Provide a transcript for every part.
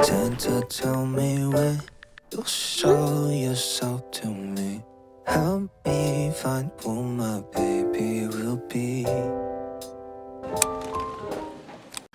pretend to tell me when you'll show yourself to me. Help me find who my baby will be.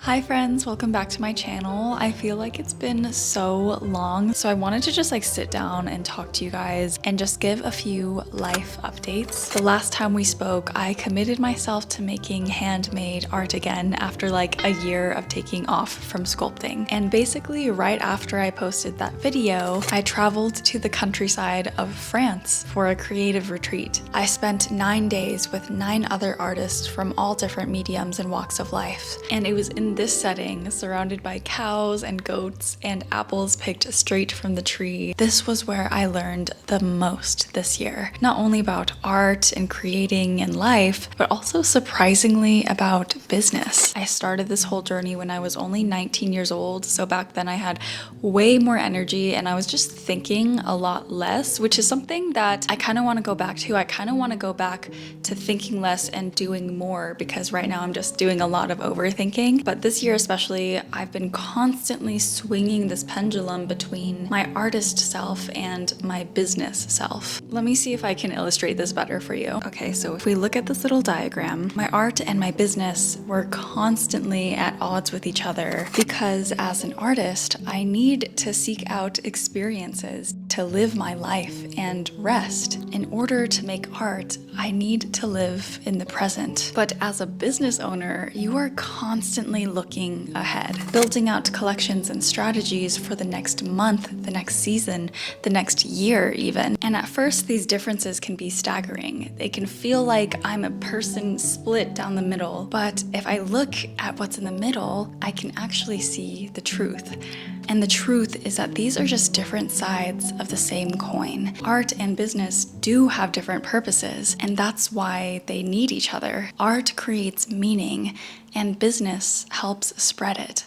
Hi friends, welcome back to my channel. I feel like it's been so long, so I wanted to just sit down and talk to you guys and just give a few life updates. The last time we spoke, I committed myself to making handmade art again after a year of taking off from sculpting. And basically right after I posted that video, I traveled to the countryside of France for a creative retreat. I spent 9 days with 9 other artists from all different mediums and walks of life. And it was in this setting, surrounded by cows and goats and apples picked straight from the tree. This was where I learned the most this year. Not only about art and creating and life, but also surprisingly about business. I started this whole journey when I was only 19 years old, so back then I had way more energy and I was just thinking a lot less, which is something that I kind of want to go back to. I kind of want to go back to thinking less and doing more, because right now I'm just doing a lot of overthinking. But this year especially, I've been constantly swinging this pendulum between my artist self and my business self. Let me see if I can illustrate this better for you. Okay, so if we look at this little diagram, my art and my business were constantly at odds with each other, because as an artist, I need to seek out experiences to live my life and rest. In order to make art, I need to live in the present. But as a business owner, you are constantly looking ahead, building out collections and strategies for the next month, the next season, the next year even. And at first, these differences can be staggering. They can feel like I'm a person split down the middle. But if I look at what's in the middle, I can actually see the truth. And the truth is that these are just different sides of the same coin. Art and business do have different purposes, and that's why they need each other. Art creates meaning, and business helps spread it.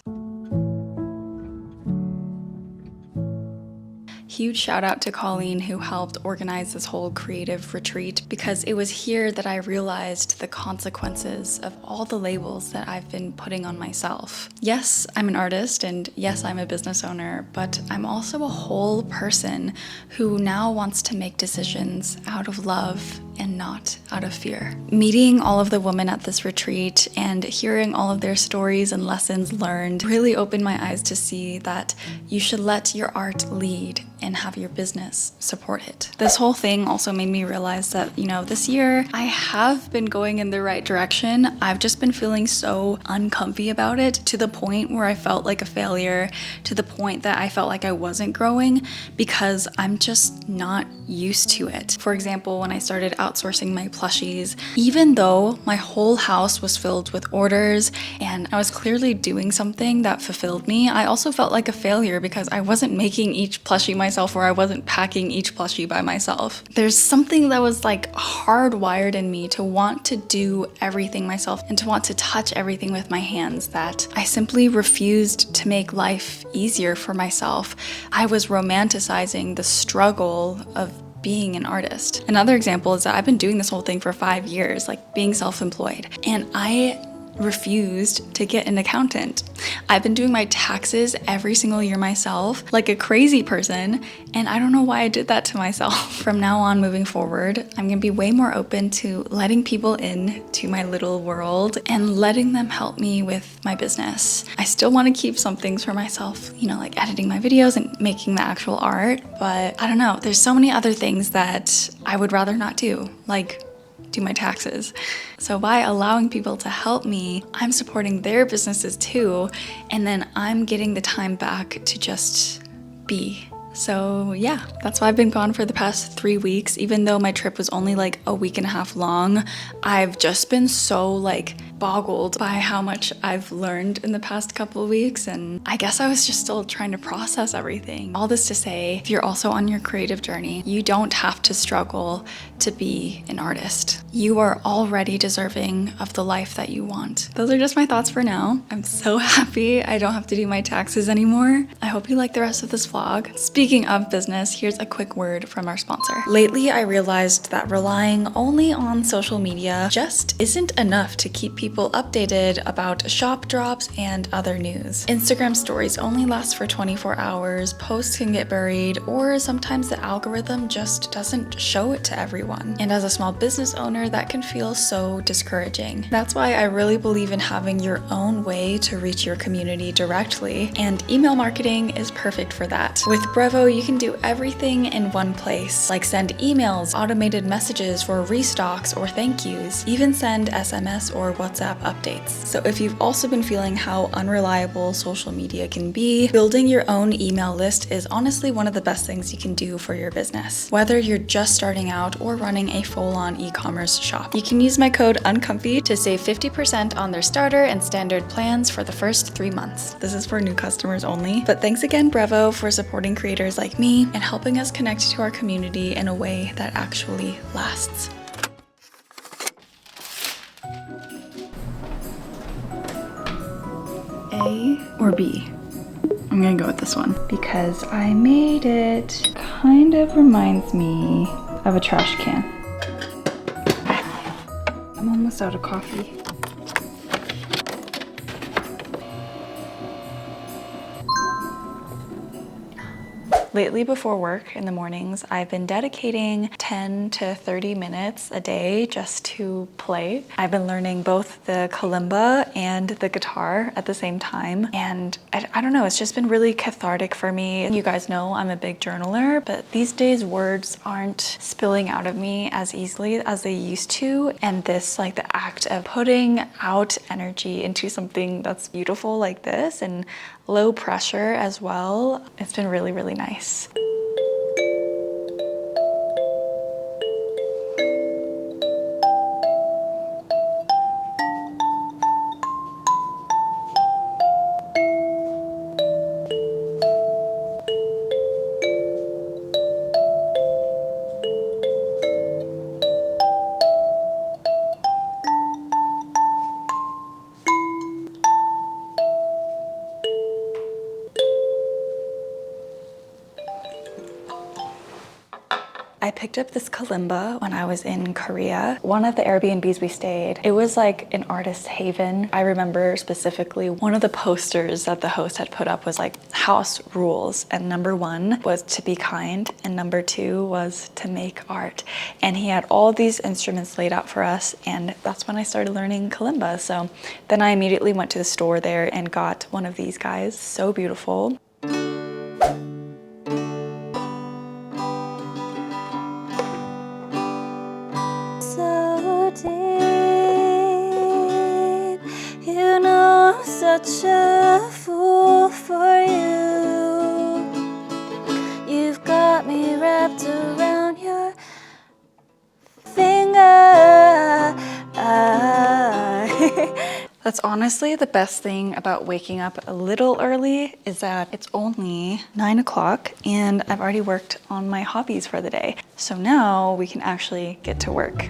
Huge shout out to Colleen, who helped organize this whole creative retreat, because it was here that I realized the consequences of all the labels that I've been putting on myself. Yes, I'm an artist, and yes, I'm a business owner, but I'm also a whole person who now wants to make decisions out of love and not out of fear. Meeting all of the women at this retreat and hearing all of their stories and lessons learned really opened my eyes to see that you should let your art lead and have your business support it. This whole thing also made me realize that, this year I have been going in the right direction. I've just been feeling so uncomfy about it, to the point where I felt like a failure, to the point that I felt like I wasn't growing because I'm just not used to it. For example, when I started outsourcing my plushies, even though my whole house was filled with orders and I was clearly doing something that fulfilled me, I also felt like a failure because I wasn't making each plushie myself, or I wasn't packing each plushie by myself. There's something that was hardwired in me to want to do everything myself and to want to touch everything with my hands, that I simply refused to make life easier for myself. I was romanticizing the struggle of being an artist. Another example is that I've been doing this whole thing for 5 years, being self-employed, and I refused to get an accountant. I've been doing my taxes every single year myself, like a crazy person, and I don't know why I did that to myself. From now on, moving forward, I'm gonna be way more open to letting people in to my little world and letting them help me with my business. I still want to keep some things for myself, like editing my videos and making the actual art, but I don't know, there's so many other things that I would rather not do, like do my taxes. So by allowing people to help me, I'm supporting their businesses too, and then I'm getting the time back to just be. So yeah, that's why I've been gone for the past 3 weeks. Even though my trip was only a week and a half long, I've just been so boggled by how much I've learned in the past couple of weeks, and I guess I was just still trying to process everything. All this to say, if you're also on your creative journey, you don't have to struggle to be an artist. You are already deserving of the life that you want. Those are just my thoughts for now. I'm so happy I don't have to do my taxes anymore. I hope you like the rest of this vlog. Speaking of business, here's a quick word from our sponsor. Lately, I realized that relying only on social media just isn't enough to keep people updated about shop drops and other news. Instagram stories only last for 24 hours, posts can get buried, or sometimes the algorithm just doesn't show it to everyone. And as a small business owner, that can feel so discouraging. That's why I really believe in having your own way to reach your community directly, and email marketing is perfect for that. With Brevo, you can do everything in one place, like send emails, automated messages for restocks or thank yous, even send SMS or WhatsApp updates. So if you've also been feeling how unreliable social media can be, building your own email list is honestly one of the best things you can do for your business. Whether you're just starting out or running a full-on e-commerce shop, you can use my code uncomfy to save 50% on their starter and standard plans for the first 3 months. This is for new customers only. But thanks again, Brevo, for supporting creators like me and helping us connect to our community in a way that actually lasts. A or B? I'm gonna go with this one because I made it. Kind of reminds me of a trash can. I'm almost out of coffee. Lately before work in the mornings, I've been dedicating 10 to 30 minutes a day just to play. I've been learning both the kalimba and the guitar at the same time. And I don't know, it's just been really cathartic for me. You guys know I'm a big journaler, but these days words aren't spilling out of me as easily as they used to. And this, like the act of putting out energy into something that's beautiful like this and low pressure as well, it's been really, really nice. I picked up this kalimba when I was in Korea. One of the Airbnbs we stayed, it was like an artist haven. I remember specifically one of the posters that the host had put up was like house rules. And number 1 was to be kind. And number 2 was to make art. And he had all these instruments laid out for us. And that's when I started learning kalimba. So then I immediately went to the store there and got one of these guys. So beautiful. You know I'm such a fool for you. You've got me wrapped around your finger. That's honestly the best thing about waking up a little early is that it's only 9 o'clock and I've already worked on my hobbies for the day. So now we can actually get to work.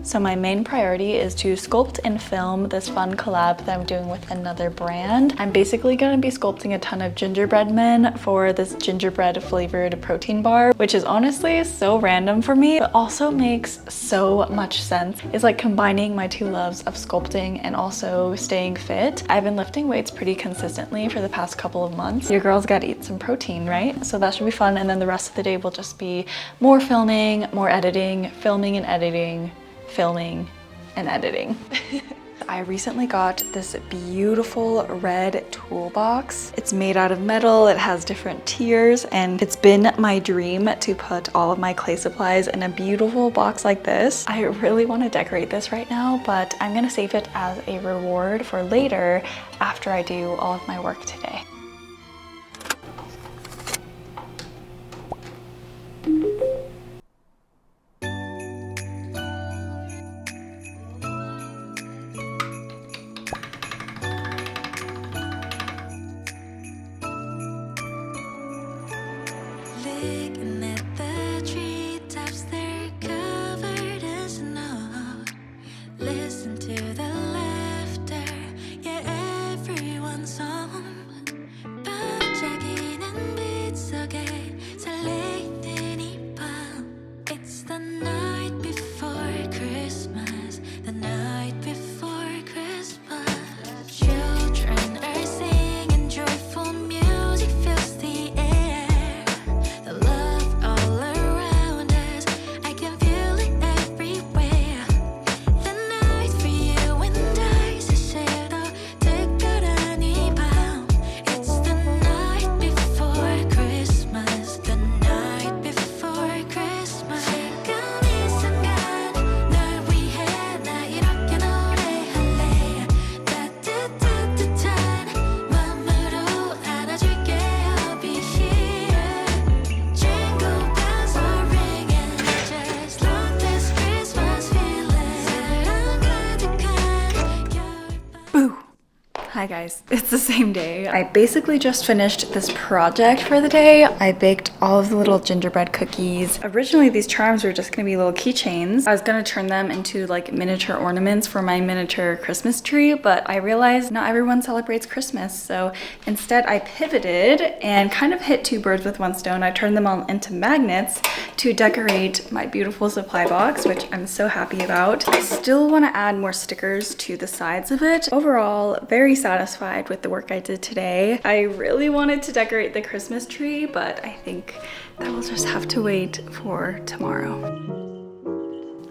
So my main priority is to sculpt and film this fun collab that I'm doing with another brand. I'm basically going to be sculpting a ton of gingerbread men for this gingerbread flavored protein bar, which is honestly so random for me, but also makes so much sense. It's like combining my two loves of sculpting and also staying fit. I've been lifting weights pretty consistently for the past couple of months. Your girl's got to eat some protein, right? So that should be fun. And then the rest of the day will just be more filming, more editing, filming and editing, filming and editing. I recently got this beautiful red toolbox. It's made out of metal, it has different tiers, and it's been my dream to put all of my clay supplies in a beautiful box like this. I really want to decorate this right now, but I'm gonna save it as a reward for later after I do all of my work today. Looking at the treetops, they're covered in snow. Listen to the laughter, yeah, everyone 반짝이는 빛 속에 설레이는 이 밤. It's the night before Christmas, the night before Christmas. Children are singing, joyful music fills the air. The love all around us, I can feel it everywhere. The night for you and I, 사실 더 특별한 이 밤. It's the night before Christmas, the night before Christmas. 지금 이 순간 널 위해 나 이렇게 노래할래. 따뜻한 맘으로 안아줄게. I'll be here. Jingle bells are ringing, just like this Christmas feeling. 사랑 가득한 겨울밤. Boo! Hi guys, it's the same day. I basically just finished this project for the day. I baked all of the little gingerbread cookies. Originally these charms were just gonna be little keychains. I was gonna turn them into like miniature ornaments for my miniature Christmas tree, but I realized not everyone celebrates Christmas. So instead I pivoted and kind of hit two birds with one stone. I turned them all into magnets to decorate my beautiful supply box, which I'm so happy about. I still wanna add more stickers to the sides of it. Overall, very satisfied with the work I did today. I really wanted to decorate the Christmas tree, but I think that will just have to wait for tomorrow.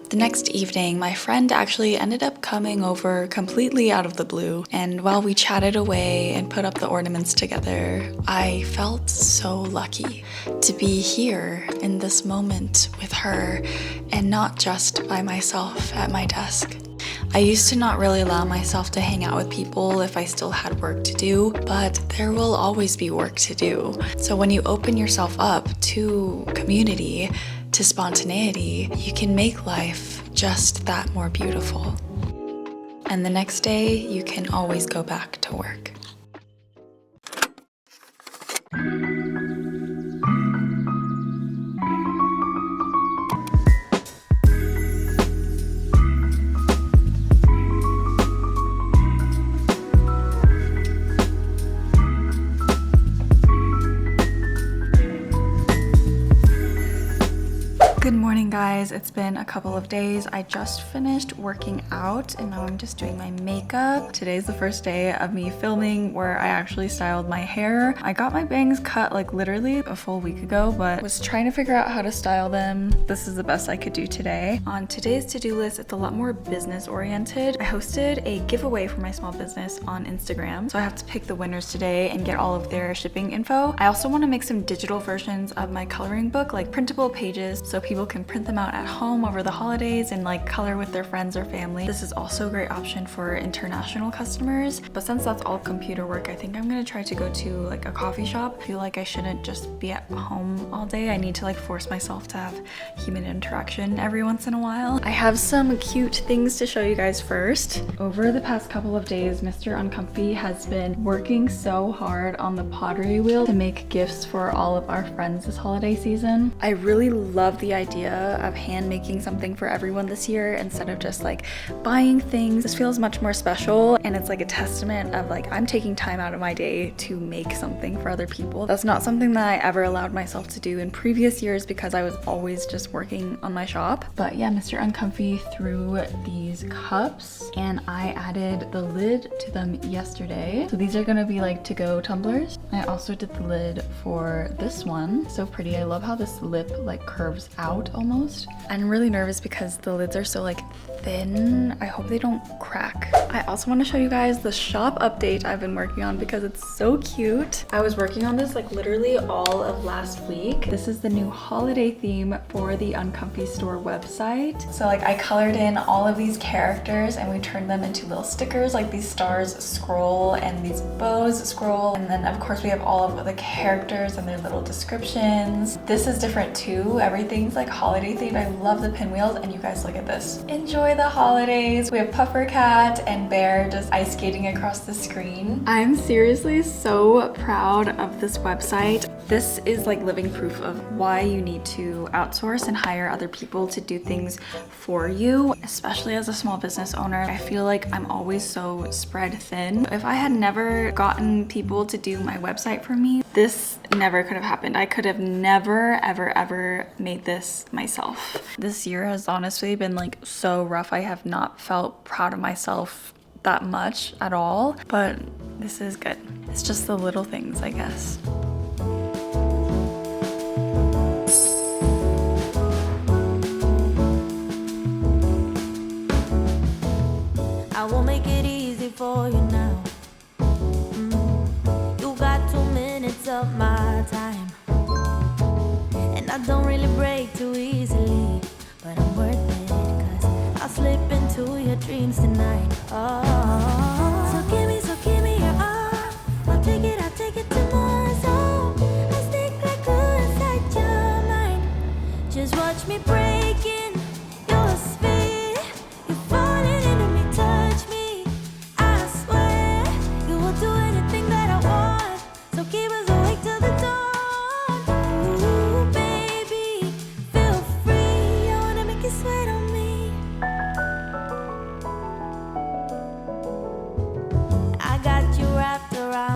The next evening, my friend actually ended up coming over completely out of the blue, and while we chatted away and put up the ornaments together, I felt so lucky to be here in this moment with her and not just by myself at my desk. I used to not really allow myself to hang out with people if I still had work to do, but there will always be work to do. So when you open yourself up to community, to spontaneity, you can make life just that more beautiful. And the next day, you can always go back to work. Good morning guys, it's been a couple of days. I just finished working out and now I'm just doing my makeup. Today's the first day of me filming where I actually styled my hair. I got my bangs cut like literally a full week ago, but was trying to figure out how to style them. This is the best I could do today. On today's to-do list, it's a lot more business oriented. I hosted a giveaway for my small business on Instagram, so I have to pick the winners today and get all of their shipping info. I also want to make some digital versions of my coloring book, like printable pages, so people can print them out at home over the holidays and like color with their friends or family. This is also a great option for international customers, but since that's all computer work, I think I'm gonna try to go to like a coffee shop. I feel like I shouldn't just be at home all day. I need to like force myself to have human interaction every once in a while. I have some cute things to show you guys first. Over the past couple of days, Mr. Uncomfy has been working so hard on the pottery wheel to make gifts for all of our friends this holiday season. I really love the idea of hand making something for everyone this year instead of just like buying things. This feels much more special and it's like a testament of like I'm taking time out of my day to make something for other people. That's not something that I ever allowed myself to do in previous years because I was always just working on my shop. But yeah, Mr. Uncomfy threw these cups and I added the lid to them yesterday. So these are gonna be like to-go tumblers. I also did the lid for this one. So pretty. I love how this lip like curves out almost. I'm really nervous because the lids are so like thin. I hope they don't crack. I also want to show you guys the shop update I've been working on because it's so cute. I was working on this like literally all of last week. This is the new holiday theme for the Uncomfy store website. So like I colored in all of these characters and we turned them into little stickers, like these stars scroll and these bows scroll. And then of course we have all of the characters and their little descriptions. This is different too. Everything's like holiday themed. I love the pinwheels and you guys look at this. Enjoy the holidays. We have Puffer Cat and Bear just ice skating across the screen. I'm seriously so proud of this website. This is like living proof of why you need to outsource and hire other people to do things for you, especially as a small business owner. I feel like I'm always so spread thin. If I had never gotten people to do my website for me, this never could have happened. I could have never, ever made this myself. This year has honestly been like so rough. I have not felt proud of myself that much at all, but this is good. It's just the little things, I guess. I will make it easy for you now. You got 2 minutes of my time, and I don't really break too easily, but I'm worth it, 'cause I'll slip into your dreams tonight. Oh.